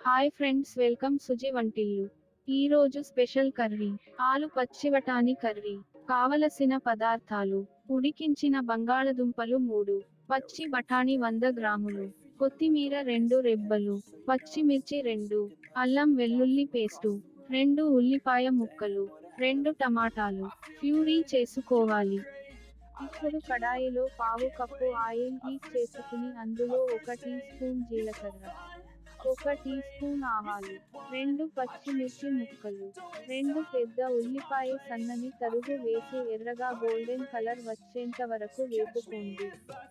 Hi friends, welcome Suji వంటిల్లు. ఈ రోజు స్పెషల్ కర్రీ ఆలు పచ్చిబఠానీ కర్రీ. కావలసిన పదార్థాలు: ఉడికించిన బంగాళదుంపలు 3, పచ్చి బఠానీ 100 గ్రాములు, కొత్తిమీర 2 రెబ్బలు, పచ్చిమిర్చి 2, అల్లం వెల్లుల్లి పేస్టు 2 ఉల్లిపాయ ముక్కలు, 2 టమాటాలు. ప్యూరీ చేసుకోవాలి. ఇప్పుడు కడాయిలో పావు కప్పు ఆయిల్ హీట్ చేసుకుని అందులో 1 టీ స్పూన్ జీలకర్ర, 1 టీ స్పూన్ ఆవాలు, 2 పచ్చిమిర్చి ముక్కలు, 2 పెద్ద ఉల్లిపాయ సన్నని తరుగు వేసి ఎర్రగా గోల్డెన్ కలర్ వచ్చేంత వరకు వేపుకోండి.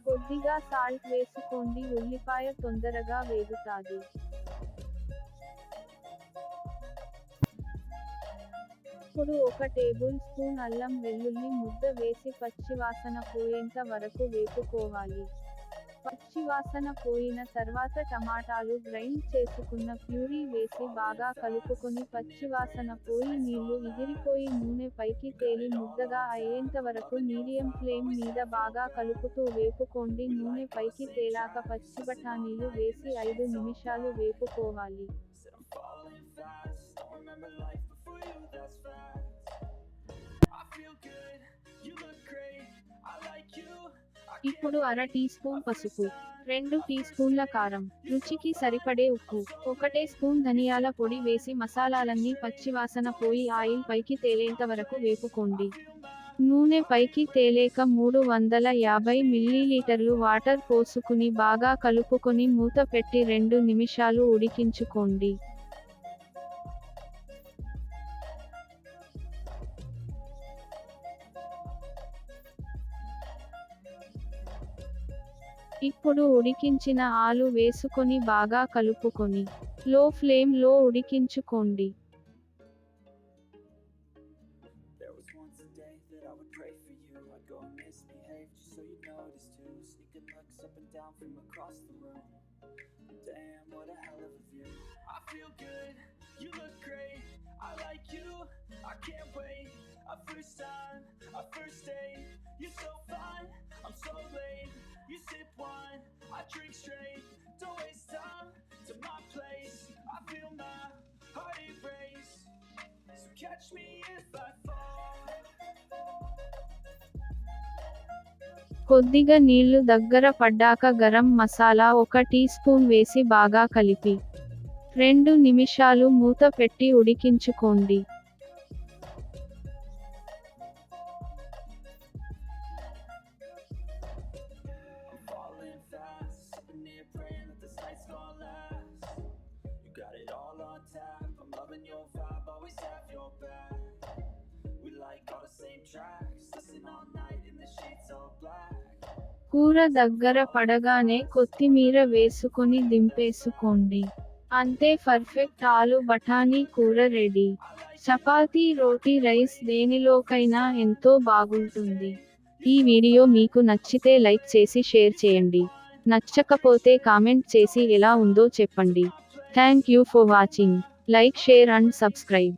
కొద్దిగా సాల్ట్ వేసుకోండి, ఉల్లిపాయ తొందరగా వేగుతాది. ఇప్పుడు 1 టేబుల్ స్పూన్ అల్లం వెల్లుల్లి ముద్ద వేసి పచ్చివాసన పోయేంత వరకు వేపుకోవాలి. పచ్చివాసన పోయిన తర్వాత టమాటాలు గ్రైండ్ చేసుకున్న ప్యూరీ వేసి బాగా కలుపుకొని పచ్చివాసన పోయి నీళ్లు ఎగిరిపోయి నూనె పైకి తేలి ముద్దగా అయ్యేంత వరకు మీడియం ఫ్లేమ్ మీద బాగా కలుపుతూ వేపుకోండి. నూనె పైకి తేలాక పచ్చిబఠానీలు వేసి 5 నిమిషాలు వేపుకోవాలి. ఇప్పుడు 1/2 టీ స్పూన్ పసుపు, 2 టీ స్పూన్ల కారం, రుచికి సరిపడే ఉప్పు, 1 స్పూన్ ధనియాల పొడి వేసి మసాలాలన్నీ పచ్చివాసన పోయి ఆయిల్ పైకి తేలేంత వరకు వేపుకోండి. నూనె పైకి తేలేక 350 మిల్లీలీటర్లు వాటర్ పోసుకుని బాగా కలుపుకొని మూత పెట్టి 2 నిమిషాలు ఉడికించుకోండి. ఇప్పుడు ఉడికించిన ఆలు వేసుకొని బాగా కలుపుకొని లో ఫ్లేమ్ లో ఉడికించుకోండి. You sip wine, I drink straight. Don't waste time to my place. I feel my heart erase. So catch me if I fall. కొద్దిగా నీళ్లు దగ్గర పడ్డాక గరం మసాలా 1 టీ స్పూన్ వేసి బాగా కలిపి 2 నిమిషాలు మూత పెట్టి ఉడికించుకోండి. కూర దగ్గర పడగానే కొత్తిమీర వేసుకొని దింపేసుకోండి. అంతే, పర్ఫెక్ట్ ఆలు బఠానీ కూర రెడీ. చపాతీ, రోటీ, రైస్ దేనిలోకైనా ఎంతో బాగుంటుంది. ఈ వీడియో మీకు నచ్చితే లైక్ చేసి షేర్ చేయండి. నచ్చకపోతే కామెంట్ చేసి ఎలా ఉందో చెప్పండి. Thank you for watching. Like, share and subscribe.